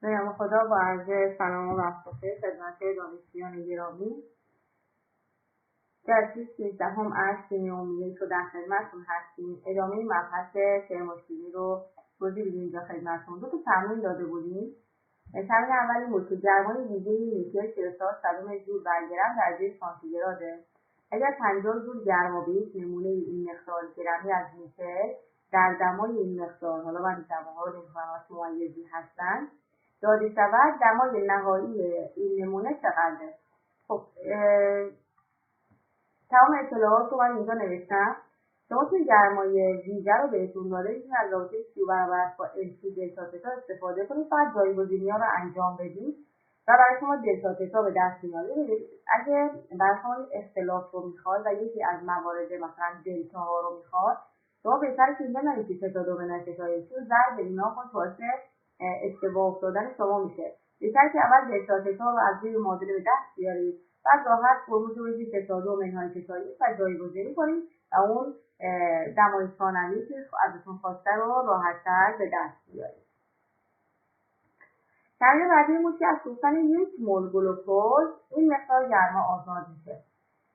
به نام خدا با عرض سلام و وقت بخیر خدمت دانشجویان گرامی. جلسه سیزدهم از شیمی عمومی رو در خدمتتون هستیم. ادامه مبحث ترم و شیمی رو توضیح بدیم اینجا خدمتتون. دو تا تمرین داده بودیم. تمرین اولی بود که گرمای ویژه نیکل 44 صدم جول بر گرم درجه سانتیگراده. اگر 50 جول گرما به یک نمونه این مقدار گرمی از نیکل در دمای این مقدار، حالا من دماها رو نمی‌فهمم ممیزی هستن، داده شود، دمای نهایی این نمونه چقدره؟ خب تمام اطلاعات رو من اینجا نوشتم. شما توی گرمای ویژه رو بهتون داده میتونید از رابطه کیو برابر با LC دلتا تتا استفاده کنید، فقط جایگزینی‌ها رو انجام بدید و برای شما دلتا تتا به دست میاد. اگه برای شما اختلاف رو میخواد و یکی از موارد مثلا دلتا ها رو میخواد، شما بهتره که اینجا نویسید تتا دو به نتتا یک، چون ضرب اینا خود باعث اشتباه افتادن شما میشه. بهتره که اول دلتا تتا رو از روی معادله به دست بیارید، بعد راحت فرمول رو بگید تتا دو منهای تتا یک و جایگزینی کنید و اون دمای ثانوی که ازتون خواسته رو راحت‌تر به دست بیارید. تمرین بعدی بود که از سوختن 1 مول گلوکوز این مقدار گرما آزاد میشه.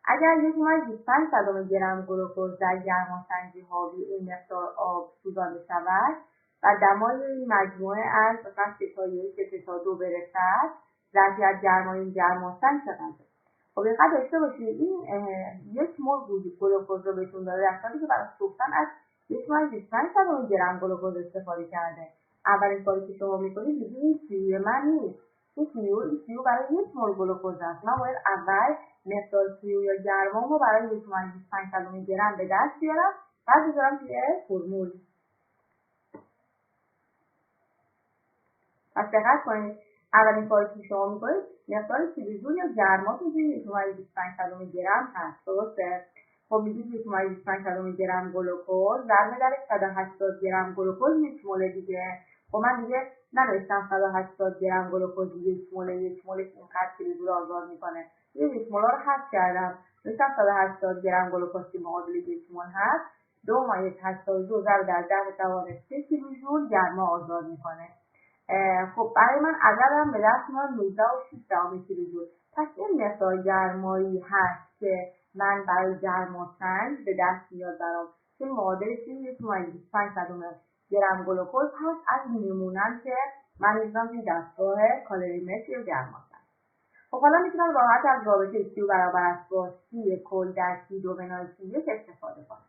اگر 1.25 گرم گلوکوز در گرماسنجی حاوی این مقدار آب سوزانده شود و دمای این مجموعه از تتا 1 به تتا 2 برسد، ظرفیت گرمای این گرماسنج چقدره؟ خب دقت داشته باشید این 1 مول گلوکوز رو بهتون داده، در صورتی که برای سوختن از 1.25 گرم گلوکوز استفاده کرده. اولین کاری که شما میکنید میگید این کیوی من نیست، این کیو برای 1 مول گلوکوز است. من باید اول مقدار کیو یا گرما رو برای 1.25 گرم به دست بیارم، بعد بذارم توی فرمول. پس دقت کنید اولین کاری که شما میکنید مقدار کیلوژول یا گرما تو 1.25 گرم هست، درسته؟ خب میگید 1.25 گرم گلوکوز ضرب در 180 گرم گلوکوز 1 مول دیگه. خب من دیگه ننوشتم 180 گرم گلوکوز 1 مول اینقدر کیلوژول آزاد میکنه، یه 1 مول رو حذف کردم، نوشتم 180 گرم گلوکوز که معادل 1 مول هست 2.82 ضرب در 10⁻³ کیلوژول گرما آزاد میکنه. خب برای من عددم به دست میاد 19.6 کیلوژول. پس این مقدار گرمایی هست که من برای گرماسنج به دست میاد برام، چون معادلش 1.25 گرم گلوکوز هست از نمونه‌ام که من میذارم توی دستگاه کالریمتر یا گرماسنج. خب حالا میتونم راحت از رابطه کیو برابر است با سی کل در سی دو بنای سی یک استفاده کنم.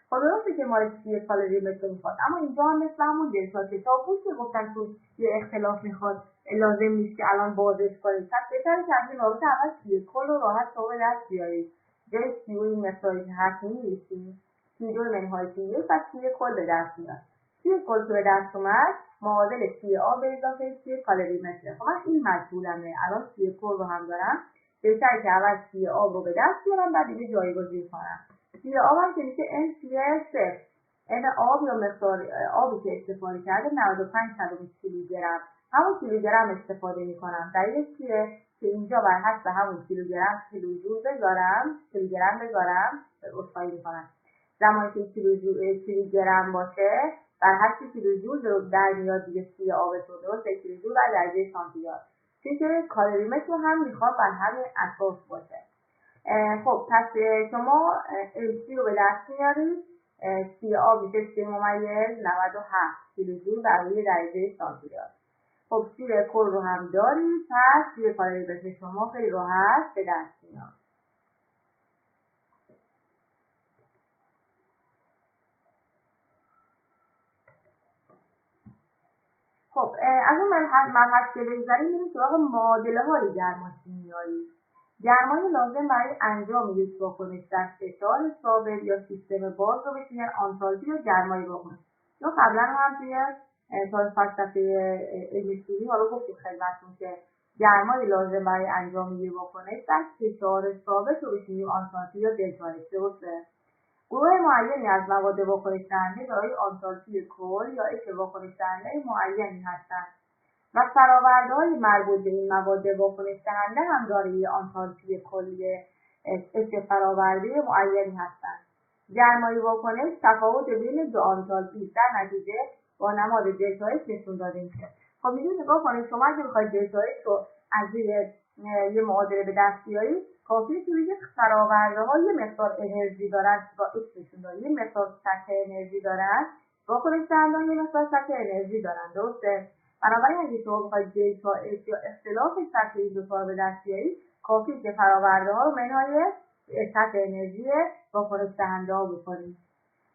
خب درسته که مال سی کالریمتر میخواد، اما اینجا هم مثل همون دلتا تتا بود که گفتن تو یه اختلاف میخواد، لازم نیست که الان بازش کنید. پس بهتره که از این رابطه اول سی کل رو راحت شما به دست بیارید، جای سی این مقداری که هست می‌نویسید سی دو منهای سی یک و سی کل به دست میاد. سی کل که به دست اومد معادل سی آب به اضافه سی کالریمتره. خب من این مجهولمه، الان سی کل رو هم دارم، بهتره که اول سی آب رو به دست بیارم بعد دیگه جایگزین کنم. سی آب هم که میشه ان سی صفر، ان آب یا مقدار آبی که استفاده کرده 95 کیلوگرم، همون کیلوگرم استفاده میکنم. دلیلش چیه؟ که اینجا بر حسب همون کیلوجول کیلوگرم بذارم اصفایی میکنم. زمانی که کیلوگرم باشه بر حسب کیلوجول در میاد دیگه سی آبتون، درست؟ کیلوجول بر درجه سانتیگراد، چون که کالریمتر هم میخواد بر همین اساس باشه. خب پس شما LC رو به دست میارید، سی آب میشه 3.97 کیلوجول بر روی درجه سانتیگراد. خب سی کل رو هم دارید، پس سی کالریمتر شما خیلی راحت به دست میاد. خب از اون مبحث که بگذاریم میریم سراغ معادله های گرماشیمیایی. گرمای لازم برای انجام یک واکنش در فشار ثابت یا سیستم باز رو بهش میگن آنتالپی یا گرمای واکنش. یا قبلا هم توی فلسفه علمی شیمی حالا گفتیم خدمتتون که گرمای لازم برای انجام یک واکنش در فشار ثابت رو بهش میگیم آنتالپی یا دلتا اچ، درسته؟ گروه معینی از مواد واکنش دهنده دارای آنتالپی کل یا اچ واکنش دهنده معینی هستند و فرآورده‌های مربوط به این مواد واکنش دهنده هم دارای آنتالپی کلی اچ فراورده معینی هستند. گرمای واکنش تفاوت بین دو آنتالپی در نتیجه با نماد دلتا اچ نشون داده میشه. خب می‌بینید نگاه کنید، شما اگه بخواید دیتاش رو از یه معادله به دست بیارید، کافیه که بگید فرآورده‌ها یه مقدار انرژی دارن با اسمشون داره، یه مقدار سطح انرژی دارن، واکنش دهنده‌ها یه مقدار سطح انرژی دارن، درسته؟ بنابراین اگه شما بخواید دیتا یا اختلاف سطح این دو تا رو به دست بیارید، کافیه که فرآورده‌ها رو منهای سطح انرژی واکنش دهنده‌ها بکنید.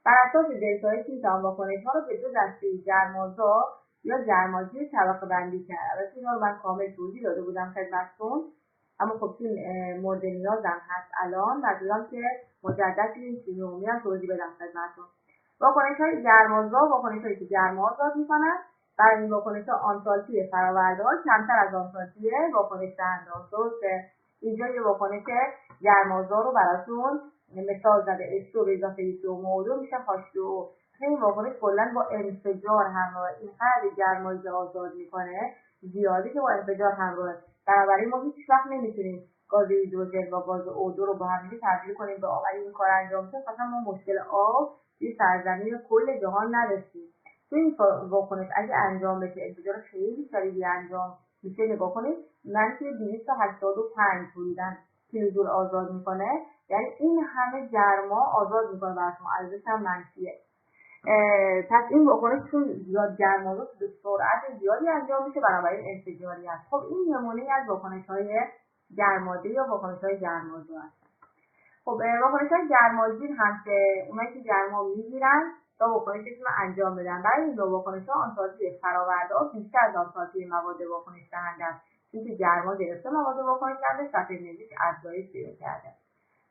بر اساس دلتا اچ میتوان واکنش‌ها رو به دو دسته گرمازا یا گرمازی طبقه بندی کرد. البته اینا رو من کامل توضیح داده بودم خدمتتون، اما خب چون مورد نیازم هست الان مجبورم که مجدد این شیمی عمومی هم توضیح بدم خدمتتون. واکنش‌های گرمازا واکنش‌هایی که گرما آزاد می‌کنند. برای این واکنش‌ها آنتالپی فرآورده‌ها کمتر از آنتالپی واکنش دهنده‌ها. درسته؟ اینجا یه واکنش گرمازا رو براتون مثال زده، H2 به اضافه H2O میشه H2O. این واکنش کلا با انفجار همراه، این قدر گرمایی که آزاد میکنه زیادی که با انفجار همراه. بنابراین ما هیچ وقت نمیتونیم گاز هیدروژن و گاز O2 رو با هم تبدیل کنیم به آب. اگه این کار انجام بشه مثلا ما مشکل آب توی سرزمین کل جهان نداشتیم. تو این واکنش اگه انجام بشه، انفجار خیلی شدیدی انجام میشه. نگاه کنید منفی 285 تولیدن کیلوجول آزاد میکنه، یعنی این همه گرما آزاد میکنه براتون، ارزش هم منفیه. پس این واکنش چون زیاد گرما رو به سرعت زیادی انجام میشه، بنابراین انفجاری هست. خب این نمونه از واکنش‌های گرمازی یا واکنش‌های گرمازی هستن. خب واکنش‌های گرمازی هم که اونایی که گرما میگیرن تا واکنششون رو انجام بدن. برای این دو واکنش‌ها آنتالپی فرآورده‌ها بیشتر از آنتالپی مواد واکنش دهنده است. چون که گرما گرفته مواد واکنش دهنده، سطح انرژیش افزایش پیدا کرده.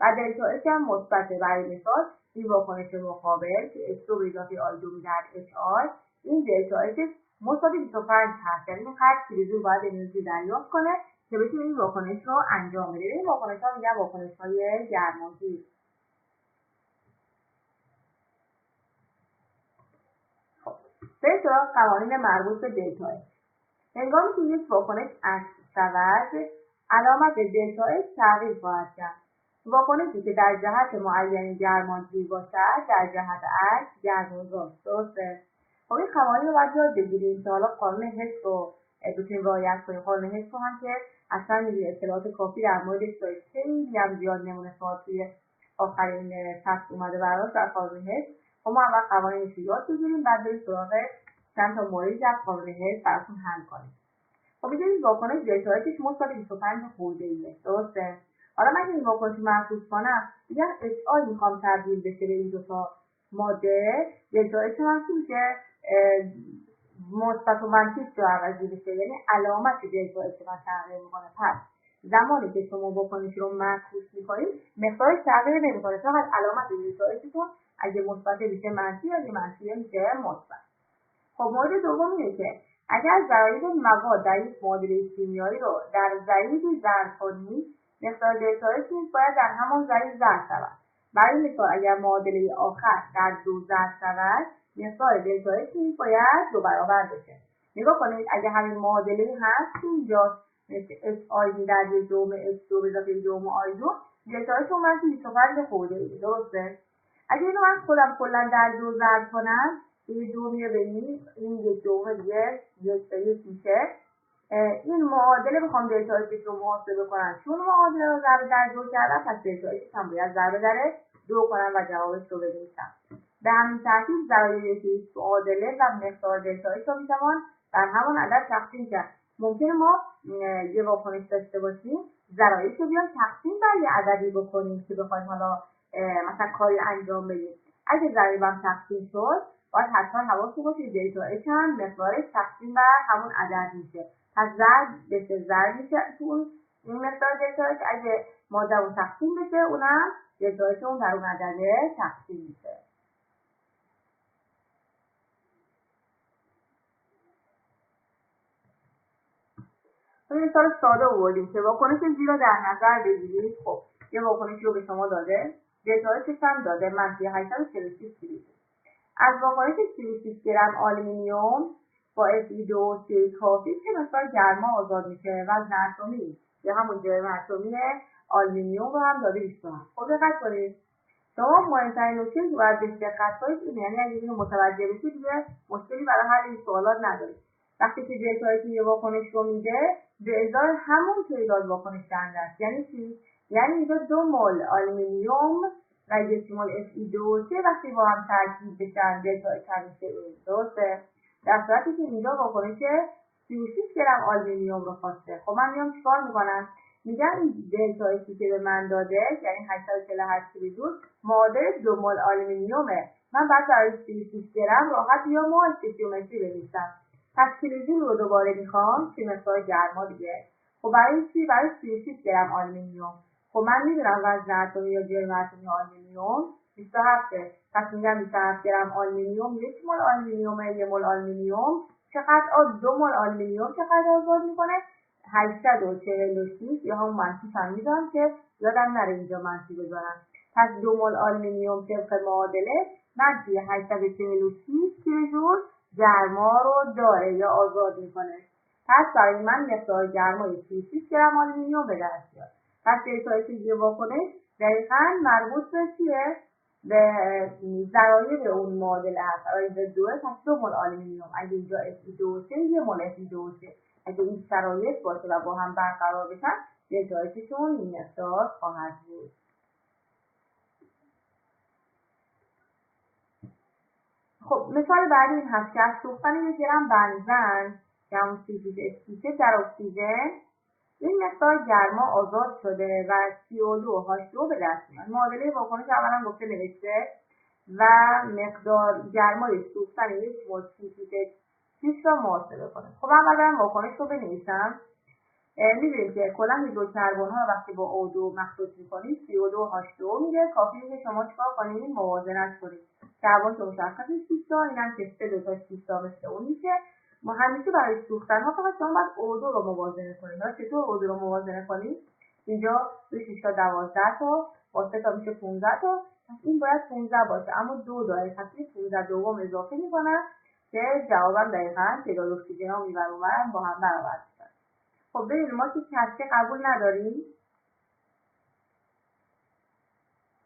و دلتا اچ هم مثبته. برای مثال این واکنش مقابل که H2 به اضافه آی2 میدهد HR، این دلتا اچ مساوی 25 هست، یعنی این هر کیلوجول باید انرژی دریافت کنه که بتونه این واکنش رو انجام بده. این واکنش‌ها میگن واکنش‌های گرمازی. خب به سراغ قوانین مربوط به دلتا اچ. هنگامی که یک واکنش عکس شود، علامت دلتا اچ تغییر خواهد کرد. واکنشی که در جهت معینی گرمازی باشد در جهت عکس گرمازاست. درسته؟ خب این قوانین رو باید یاد بگیریم که حالا قانون حس رو بتونیم رعایت کنیم. قانون حس رو هم که اصلا میگه اطلاعات کافی در موردش دارید، خیلی هم زیاد نمونه سوال توی آخرین فصل اومده براش در قانون حس. خب ما اول قوانینش رو یاد بگیریم، بعد بریم سراغ چند تا موردی از قانون حس براتون حل کنیم. خب ببینید واکنش دلتا اچش مثبت 25 خورده‌ایه. درسته؟ حالا من این واکنش محسوس کنم، میگم HR میخوام تبدیل بشه به این دو تا ماده، دلتا اچ هم چی میشه؟ مثبت و منفی رو عوضی بشه، یعنی علامت دلتا اچ من تغییر میکنه. پس زمانی که شما واکنش رو معکوس میکنید مقدارش تغییر نمیکنه، فقط علامت دلتا اچتون اگه مثبت میشه منفی، اگه منفی میشه مثبت. خب مورد دوم اینه که اگر ضرایب مواد در یک معادله شیمیایی رو در ضریبی ضرب کنید، مقدار دلتا اچ باید در همان ضریب ضرب شود. برای مثال اگر معادله آخر در 2 ضرب شود، مقدار دلتا اچ باید 2 برابر بشه. نگاه کنید اگر همین معادله هست اینجا اچ آی در یک دوم H2 به اضافه دوم آی2، دلتا اچ من 25 خورده. درسته؟ اگر اینو من خودم کلا در 2 ضرب کنم، این دو میره به این یک دوم دیگه یک به یک میشه. این معادله بخوام دلتا اچ رو محاسبه کنم، چون معادله رو ضرب در 2 کردم، پس دلتا اچ هم باید ضرب در 2 کنم و جوابش رو بنویسم. به همین ترتیب ضرایب معادله و مقدار دلتا اچ رو میتوان در همان عدد تقسیم کرد. ممکنه ما یه واکنش داشته باشیم، ضرایب رو بیان تقسیم بر یه عددی بکنیم که بخوایم حالا مثلا کاری انجام بدیم. اگه ضریبم تقسیم شد، باید حتما حواستون باشه دلتا اچ هم مقدارش تقسیم بر همون عدد میشه. پس ضرب بشه ضرب میشه تو این مقدار دلتا اچ، اگه ماده اون تقسیم بشه اونم دلتا اچ اون در اون عدده تقسیم میشه. این مثال ساده آوردیم که واکنش زیرا در نظر بگیرید. خب یه واکنشی رو به شما داده، دلتا اچ هم داده منفی 846 کیلوجول. از واکنش 36 گرم آلومینیوم با Fe2O3 کافی که مقدار گرما آزاد میشه. وزن اتمی یا همون جرم اتمی آلومینیوم رو هم داده 27. خب دقت کنید، شما مهمترین نکته که باید بهش دقت کنید اینه، یعنی اگه اینو متوجه بشید دیگه مشکلی برای حل این سوالات ندارید. وقتی که دلتا اف یه واکنش رو میده به ازای همون تعداد واکنش دهنده است. یعنی چی؟ یعنی اینجا 2 مول آلومینیوم و 1 مول Fe2O3 وقتی با هم ترکیب بشن دلتا اف همیشه درسته. در صورتی که اینجا واکنش 36 گرم آلومینیوم رو خواسته. خب من میام چیکار میکنم؟ میگم این دلتا افی که به من داده یعنی 848 کیلوجول معادل 2 مول آلومینیومه. من بعد برای 36 گرم راحت یا مول استیچیومتری بنویسم. پس کیلوجول رو دوباره میخوام که مقدار گرما دیگه. خب برای چی؟ برای 36 گرم آلومینیوم. خب من میدونم وزن اتمی یا جرم اتمی آلومینیوم 27. پس میگم 27 گرم آلومینیوم 1 مول آلومینیومه. 1 مول آلومینیوم چقدر 2 مول آلومینیوم چقدر آزاد میکنه؟ 846 یا هم منفی هم میذارم که یادم نره اینجا منفی بذارم. پس 2 مول آلومینیوم طبق معادله منفی 846 کیلوجول گرما رو داره یا آزاد میکنه. پس برای من مقدار گرمای 36 گرم آلومینیوم به دست بیاد. پس دلتا اف یه واکنش دقیقاً مربوط به چیه؟ به ضرایب اون معادله هست. اگه 2 پس 2 مول آلومینیوم، اگه اینجا Fe2O3 1 مول Fe2O3. اگه این شرایط باشه و با هم برقرار بشن دلتا افشون این مقدار خواهد بود. خب مثال بعدی این هست که از سوختن 1 گرم بنزن که همون C6H12 در اکسیژن این مقدار گرما آزاد شده و CO2 H2O به دست میاد. معادله واکنش اولا گفته نوشته و مقدار گرمای سوختن 1 مول C6H6 را محاسبه کنه. خب اول برم واکنش رو بنویسم. می‌بینیم که کلا هیدروکربن ها وقتی با O2 مخلوط می‌کنید CO2 H2O میده. کافیه که شما چیکار کنید؟ موازنش کنید. کربن که مشخصه 6 تا، اینم که 3 تا 6 تا مثل اون میشه. ما همیشه برای سوختن ها فقط شما باید O2 رو موازنه کنید. حالا چطور O2 رو موازنه کنید؟ اینجا 6 تا 12 تا، با 3 تا میشه 15 تا. پس این باید 15 باشه، اما 2 داره. پس 15 دوم اضافه می‌کنم که جوابم دقیقاً تعداد اکسیژن ها میبر اونورم با هم برابر میشن. خب ببینید ما که کسری قبول نداریم.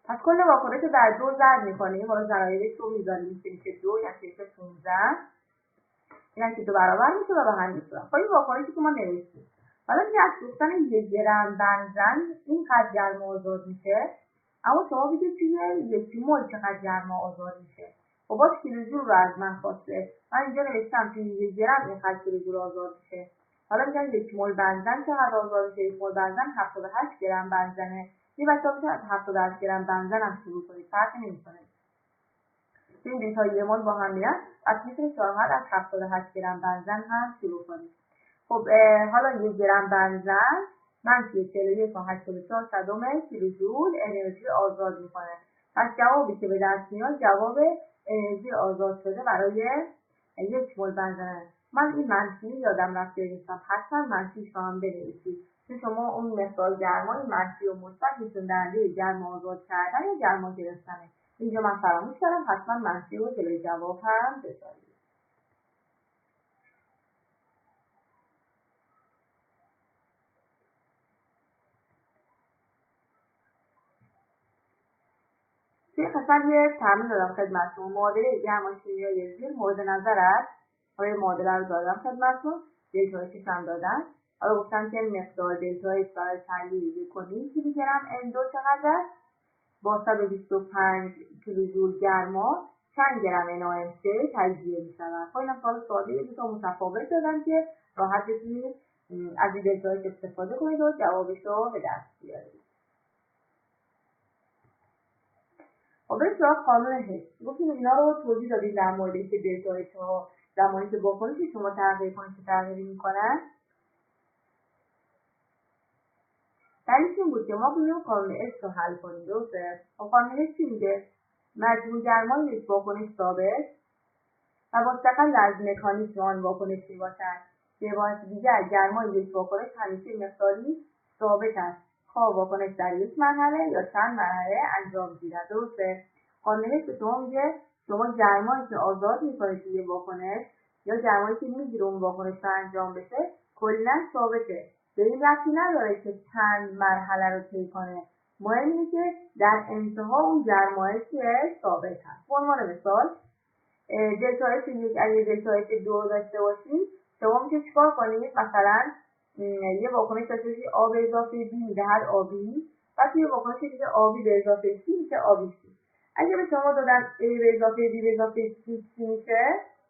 پس کل واکنش رو در 2 ضرب می‌کنیم. حالا ضرایبش رو می‌ذاریم که 2 یعنی 15. این که 2 برابر میشه و به هم می‌خورن. خب این واکنشی که ما نوشتیم. حالا میگه از سوختن 1 گرم بنزن اینقدر گرما آزاد میشه. اما شما بگید توی 1 مول چقدر گرما آزاد میشه. خب باز کیلوجول رو از من خواسته. من اینجا نوشتم توی 1 گرم اینقدر کیلوجول آزاد میشه. حالا میگن 1 مول بنزن چقدر آزاد میشه؟ 1 مول بنزن 78 گرم بنزنه. یه بچه‌ها میشه از 78 گرم بنزن هم شروع کنید. فرقی نمی‌کنه. این دیتا 1 مول با هم میرن. از میتونید راحت از 78 گرم بنزن هم شروع کنید. خب حالا 1 گرم بنزن منفی 41.84 کیلوجول انرژی آزاد میکنه. پس جوابی که به دست میاد جواب انرژی آزاد شده برای 1 مول بنزن. من این منفی یادم رفت بنویسم. حتما منفیش رو هم بنویسید. چون شما اون مقدار گرمای منفی و مثبت نشون دهنده گرما آزاد کردن یا گرما گرفتنه. اینجا من فراموش کردم. حتما منفی رو جلوی جواب هم بذارید. توی قسمت یه تمرین دادم خدمتتون. معادله گرما شیمیایی زیر مورد نظر است. حالا معادله رو دادم خدمتتون. دلتا اچ هم دادن. حالا گفتم که مقدار دلتا اچ برای تحلیل 1.5 کیلو گرم N2 چقدر است؟ با 125 کیلوجول گرما چند گرم NaOH تجزیه می‌شود. خب اینم سوال ساده دو تا متفاوت دادن که راحت بتونید از این دلتا اچ استفاده کنید و جوابش رو به دست بیارید. خب بریم سراغ قانون هست. گفتیم اینا رو توضیح دادیم در مورد اینکه دلتا اچ ها زمانی که واکنش شما تغییر کنید که تغییری میکنن. دلیلش این بود که ما بیایم قانون هست رو حل کنیم. درسته؟ خب قانون هست چی میگه؟ مجموع گرمای یک واکنش ثابت و مستقل از مکانیزم آن واکنش میباشد. به عبارت دیگر گرمای یک واکنش همیشه مقداری ثابت است. خواه واکنش در یک مرحله یا چند مرحله انجام گیرد. درسته؟ قانون به شما میگه شما گرمایی که آزاد میکنید توی واکنش یا گرمایی که میگیره اون واکنش رو انجام بشه کلاً ثابته. به این ربطی نداره که چند مرحله رو طی کنه. مهم اینه که در انتها اون گرمای ثابت هست. به عنوان مثال دلتا اچ یک اگه دلتا اچ 2 داشته باشیم شما میشه چیکار کنید؟ مثلا یه واکنش داشته باشید A به اضافه B میدهد آبی، و توی واکنش دیگه آبی به اضافه C میشه آبی C. اگه به شما دادن A به اضافه B به اضافه C میشه،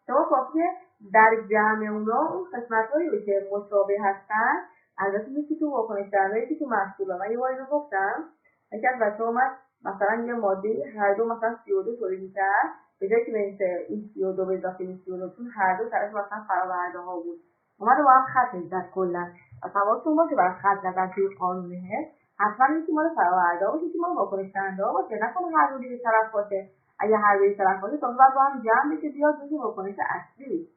شما کافیه در جمع اونا اون قسمت‌هایی رو که مشابه هستن، البته یکی تو واکنش دهنده یکی تو محصول. من یه بار اینو گفتم، یکی از بچه‌ها اومد مثلا یه ماده هر دو مثلا CO2 تولید می‌کرد، به جایی که بنویسه این CO2 به اضافه این CO2، چون هر دو طرف مثلا فراورده ها بود، اومد با هم خط می‌زد کلا. مثلا حواستون باشه برای خط زدن توی قانونه حتما یکی مال فراورده ها باشه، یکی مال واکنش دهنده ها باشه، نکنه هر دو یه طرف باشه. اگه هر دو یه طرف باشه تا بعد با هم جمع بشه بیاد روی واکنش اصلی.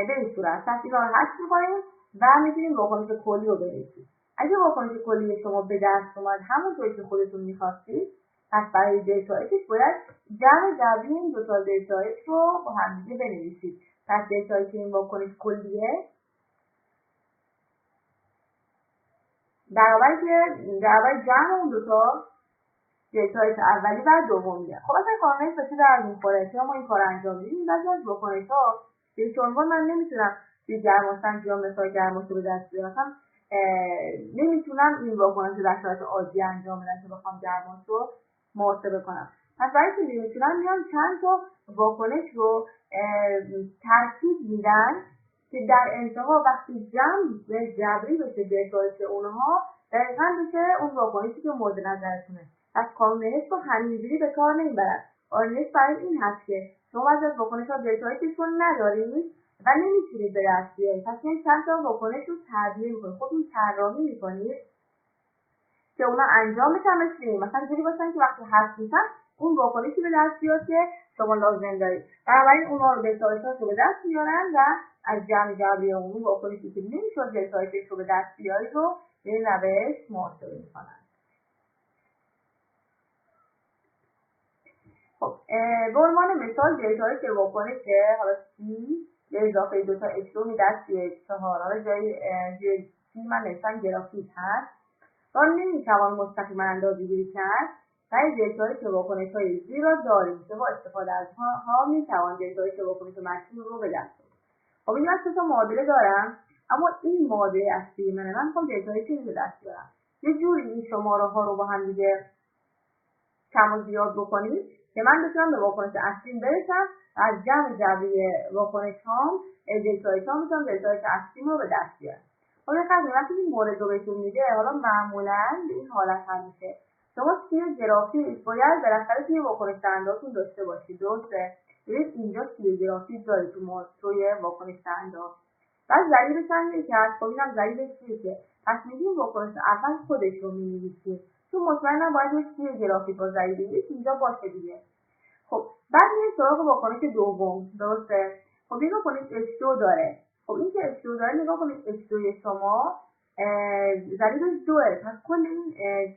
به این صورت تحصیل رو حذف می‌کنیم و می‌تونیم واکنش کلی رو بنویسیم. اگه واکنش کلی شما به دست اومد همونطوری که خودتون می‌خواستید، پس برای دیتا اکش باید جمع جبری این دو تا دیتا اکس رو با هم دیگه بنویسید. پس دیتایی که این واکنش کلیه در جمع اون دو تا دیتا اکس اولی و دومیه. خب اصلا کارنامه به چه درد می‌خوره که ما این کار انجام میدیم؟ بعضی از واکنش‌ها به عنوان من نمیتونم توی گرماسنجی یا مثال گرماسو به دست بیارم، مثلا نمیتونم این واکنش رو در شرایط عادی انجام بدم که بخوام گرماسو محاسبه کنم. پس برای که نمیتونم میام چند تا واکنش رو ترکیب میدن که در انتها وقتی جمع جبری بشه دیتا اونها دقیقاً بشه اون واکنشی که مورد نظرتونه. پس کارنامه‌نویس رو همینجوری به کار نمیبرن. کارنامه‌نویس برای این هست که شما از واکنش‌ها دیتایشون ندارید و نمیتونید به دست بیارید، پس این چند تا واکنش رو تعبیه میکنید، خودتون طراحی میکنید که اونا انجام بشن مثل مثلا جوری باشن که وقتی حذف میشن اون واکنشی به دست بیاد که شما لازم دارید. بنابراین اونها رو دیتایش‌هاش رو به دست میارن و از جمع جبری اون واکنشی که نمیشد دیتایشش رو به دست بیارید رو به این روش محاسبه میکنن. خب به عنوان مثال دیتایی که واکنش حالا C به اضافه 2 تا H2 میدهد 4. حالا جای C من نوشتم گرافیک هست و نمیتوان مستقیما اندازه‌گیری کرد. برای دیتایی که واکنش‌های Z را داریم که با استفاده از ها میتوان دیتایی که واکنش مکتوب رو به دست بیاریم. خب این من 3 تا معادله دارم، اما این معادله اصلی من میخوام دیتایی که به دست بیارم. یه جوری این شماره‌ها رو با هم دیگه کم و زیاد بکنید که من بتونم به واکنش اصلیم برسم و از جمع جبری واکنش هام دیتایی ها میتونم دیتایی اصلیم رو به دست بیارم. خب وقتی این مورد رو بهتون میده، حالا معمولا به این حالت هم میشه شما توی گرافیک باید بالاخره توی واکنش دهنده‌هاتون داشته باشید. درسته؟ ببینید اینجا توی گرافیک داره توی واکنش دهنده بعد ضریبش هم یکی هست. خب اینم ضریبش چیه؟ پس میگیم واکنش اول خودش رو می‌نویسیم، چون مطمئنا باید یک توی گرافیک با ضریب یک اینجا باشه دیگه. خب بعد میریم سراغ واکنش دوم. درسته؟ خب این واکنش H2 داره. خب این که H2 داره، نگاه کنید H2 شما ضریبش 2، پس کل این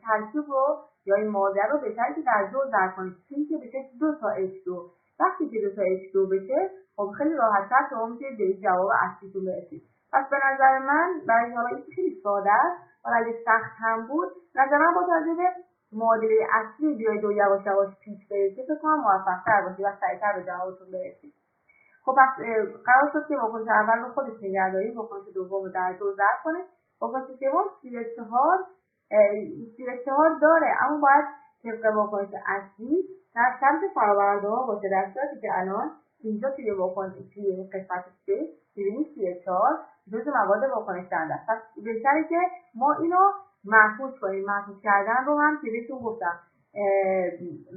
ترکیب رو یا این معادله رو بهتره که در 2 ضرب کنید، چون که بشه 2 تا H2. وقتی که 2 تا H2 بشه خب خیلی راحت‌تر شما میتونید به جواب اصلیتون برسید. پس به نظر من برای حالا این خیلی ساده است، ولی اگه سخت هم بود نظر من با توجه به معادله اصلی بیاید و یواش یواش پیش برید که فکر کنم موفق‌تر باشید و سریع‌تر به جوابتون برسید. خب پس قرار شد که واکنش اول رو خودش نگه دارید، واکنش دوم رو در 2 ضرب کنید. واکنش سوم C4 داره، اما باید طبق واکنش اصلی در سمت فراورده‌ها باشه، در صورتی که الان اینجا توی واکنش توی قسمت C می‌بینید C4 جزء مواد واکنش دهنده است. پس بهتره که ما اینو محفوظ کنیم. محفوظ کردن رو هم که بهتون گفتم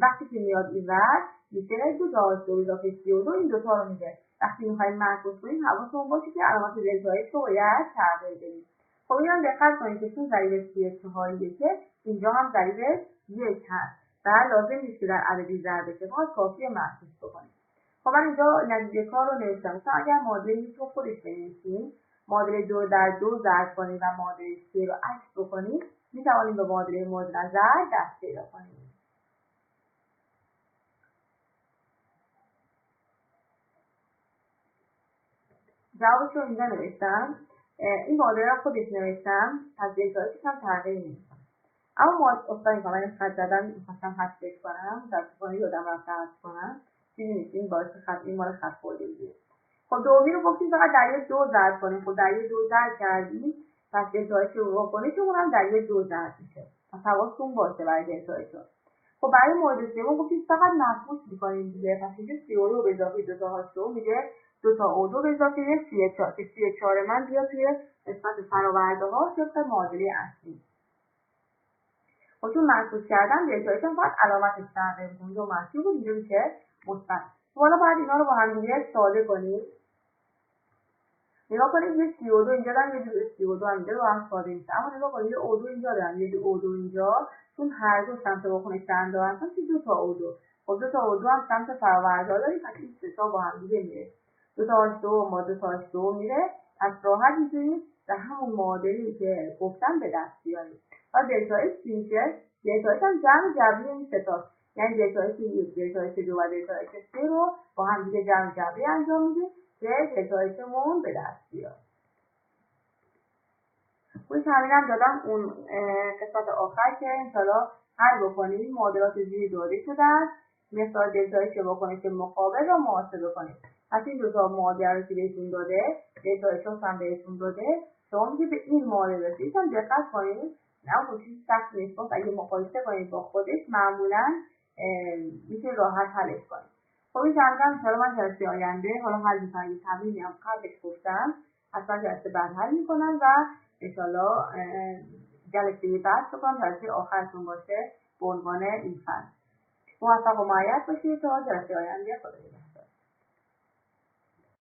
وقتی که میاد اینور میشه 2 تا H2 اضافه CO2 این دوتا رو میده. وقتی میخوایم محفوظ کنیم حواستون باشه که علامت دلتایی رو باید تغییر بدیم. خب اینم دقت کنید که چون ضریب C4 که اینجا هم ضریب 1 هست و لازم نیست که در عددی ضرب بشه، فقط کافیه محفوظ بکنیم. خب من اینجا نتیجه کار رو نوشتم. مثلا اگر معادله 1 رو خودش بنویسیم، معادله 2 در 2 ضرب کنیم و معادله 3 رو عکس بکنیم، میتوانیم به معادله مورد نظر دست پیدا کنیم. جوابش رو اینجا نوشتم. این معادله رو خودش نوشتم، پس دیتایش هم تغییر نمی‌کنه. اما اصلا من خط زدن می‌خواستم حذفش کنم، متأسفانه یادم رفت حذف کنم. چیزی نیست، این باعث خط این مال خط خوردگیه. خب دومی رو گفتیم فقط در یک 2 ضرب کنیم. خب در یک 2 ضرب کردیم، پس دلتایش واکنشمون هم در یک 2 ضرب میشه. پس حواستون باشه برای دلتایش. خب برای مورد سوم گفتیم فقط مفهوم می‌کنیم دیگه. پس اینجا 32 به اضافه 2 تا هاشتو میشه 2 تا او 2 به اضافه 34 که 34 من بیاد توی قسمت فراورده ها طبق معادله اصلی. خب چون محسوب کردم دلتایش هم فقط علامتش تغییر می‌کنه. اینجا منفی بود، اینجا میشه مثبت. حالا بعد اینا رو با هم دیگه ساده کنیم. نگاه کنید یه 32 اینجا دارم، یه 32 هم اینجا با هم ساده میشه. اما نگاه کنید یه او2 اینجا دارم، یه او2 اینجا، چون هر دو سمت واکنش چند هستن که 2 تا او2. خب 2 تا او2 هم سمت فراورده داریم، پس این سه تا با هم دیگه میره. 2 تا H2 ما 2 تا H2 میره، از راحت میتونید به همون معادلی که گفتم به دست بیارید. حالا دلتا H چی میشه؟ دلتا H هم جمع جبری این سه تاست. یعنی دلتا H 1، دلتا H 2 و دلتا H 3 رو با هم دیگه جمع جبری انجام میدیم که دلتایشمون به دست بیاد. روی تمرینم دادم اون قسمت آخر که انشاءالله حل بکنید. معادلات زیر داده شدن، مثال دلتایش واکنش مقابل رو محاسبه کنید. پس این دو تا معادله رو که بهتون داده، دلتایش هم بهتون داده، شما میگه به این معادله رسید هم دقت کنید. نه اون چیز سخت نیست، اگه مقایسه کنید با خودش معمولا میشه راحت حلش کنید. خب این تمرین ان من جلسه آینده حالا حل می‌کنم. تمرینی هم قبلش گفتم اصلا جلسه بعد حل می‌کنم و انشالله جلسه بعد بکنم جلسه آخرتون باشه به عنوان این فصل. موفق و معید باشید تا جلسه آینده. خدا